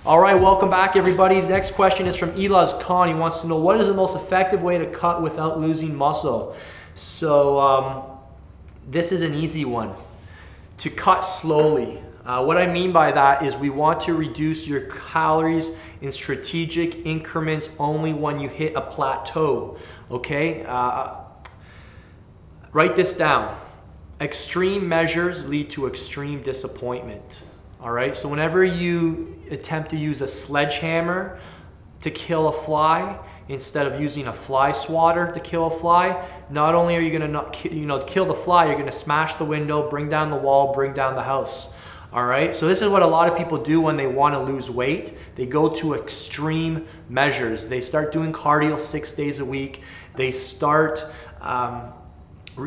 All right, welcome back everybody. The next question is from Elaz Khan. He wants to know, what is the most effective way to cut without losing muscle? So this is an easy one. To cut slowly. What I mean by that is we want to reduce your calories in strategic increments only when you hit a plateau, okay? Write this down. Extreme measures lead to extreme disappointment. All right, so whenever you attempt to use a sledgehammer to kill a fly instead of using a fly swatter to kill a fly, not only are you going to kill the fly, you're going to smash the window, bring down the wall, bring down the house. All right, so this is what a lot of people do when they want to lose weight. They go to extreme measures. They start doing cardio 6 days a week. They start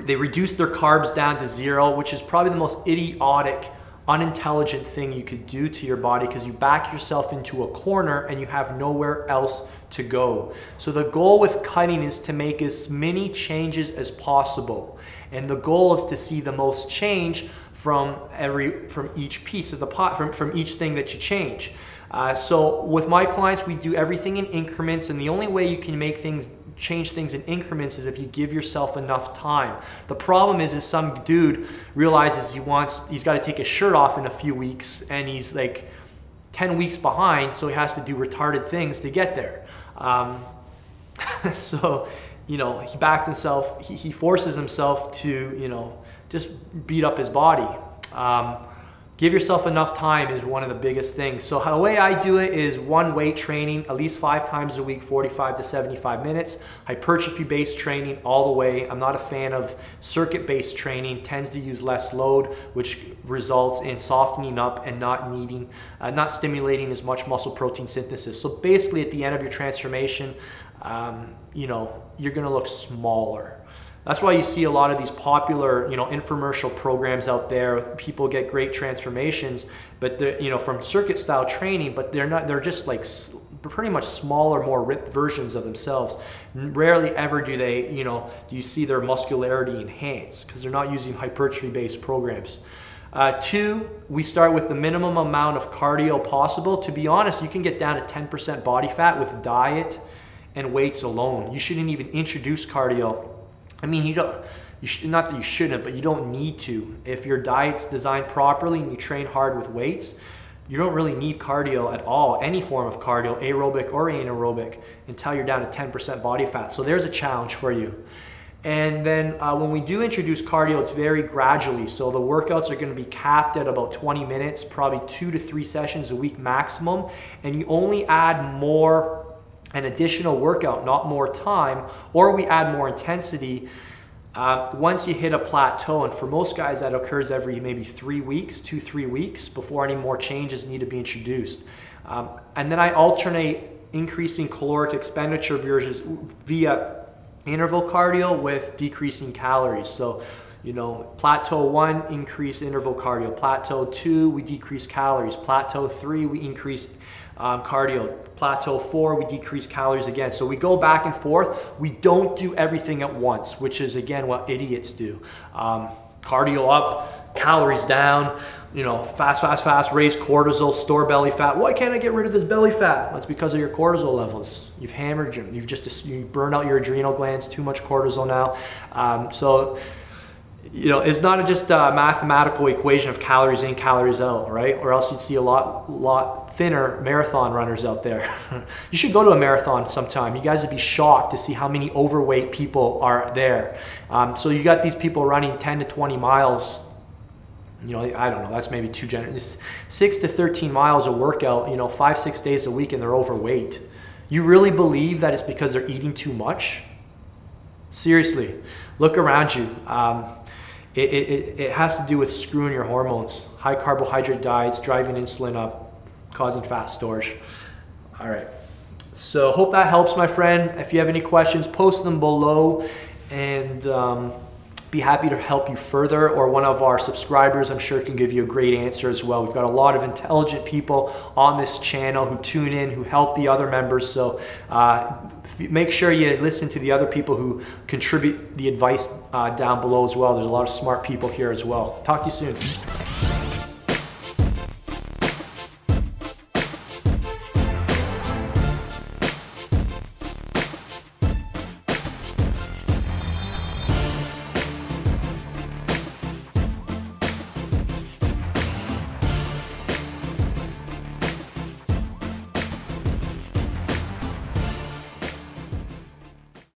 they reduce their carbs down to 0, which is probably the most idiotic, unintelligent thing you could do to your body, because you back yourself into a corner and you have nowhere else to go. So the goal with cutting is to make as many changes as possible. And the goal is to see the most change from each piece of the pot, from each thing that you change. So with my clients, we do everything in increments, and the only way you can change things in increments is if you give yourself enough time. The problem is some dude realizes he's got to take his shirt off in a few weeks, and he's like 10 weeks behind, so he has to do retarded things to get there. So, he backs himself, he forces himself to, just beat up his body. Give yourself enough time is one of the biggest things. So the way I do it is one weight training, at least 5 times a week, 45 to 75 minutes. Hypertrophy-based training all the way. I'm not a fan of circuit-based training. Tends to use less load, which results in softening up and not stimulating as much muscle protein synthesis. So basically at the end of your transformation, you're gonna look smaller. That's why you see a lot of these popular, infomercial programs out there. People get great transformations, but they're, from circuit style training, but they're just like pretty much smaller, more ripped versions of themselves. Rarely ever do do you see their muscularity enhanced, because they're not using hypertrophy-based programs. 2, we start with the minimum amount of cardio possible. To be honest, you can get down to 10% body fat with diet and weights alone. You shouldn't even introduce cardio. I mean, not that you shouldn't, but you don't need to. If your diet's designed properly and you train hard with weights, you don't really need cardio at all, any form of cardio, aerobic or anaerobic, until you're down to 10% body fat. So there's a challenge for you. And then when we do introduce cardio, it's very gradually. So the workouts are going to be capped at about 20 minutes, probably 2 to 3 sessions a week maximum. And you only add an additional workout, not more time, or we add more intensity once you hit a plateau. And for most guys, that occurs every maybe 3 weeks, 2-3 weeks, before any more changes need to be introduced. And then I alternate increasing caloric expenditure via interval cardio with decreasing calories. So, plateau 1, increase interval cardio. Plateau 2, we decrease calories. Plateau 3, we increase cardio. Plateau 4, we decrease calories again. So we go back and forth. We don't do everything at once, which is again what idiots do. Cardio up, calories down, fast, raise cortisol, store belly fat. Why can't I get rid of this belly fat? That's because of your cortisol levels. You've hammered them. You burned out your adrenal glands, too much cortisol now. It's not just a mathematical equation of calories in, calories out, right? Or else you'd see a lot thinner marathon runners out there. You should go to a marathon sometime. You guys would be shocked to see how many overweight people are there. So you got these people running 10 to 20 miles. I don't know, that's maybe too generous. 6 to 13 miles a workout, 5-6 days a week, and they're overweight. You really believe that it's because they're eating too much? Seriously, look around you. It has to do with screwing your hormones. High carbohydrate diets, driving insulin up, causing fat storage. All right, so hope that helps, my friend. If you have any questions, post them below, and be happy to help you further, or one of our subscribers, I'm sure, can give you a great answer as well. We've got a lot of intelligent people on this channel who tune in, who help the other members. So make sure you listen to the other people who contribute the advice down below as well. There's a lot of smart people here as well. Talk to you soon.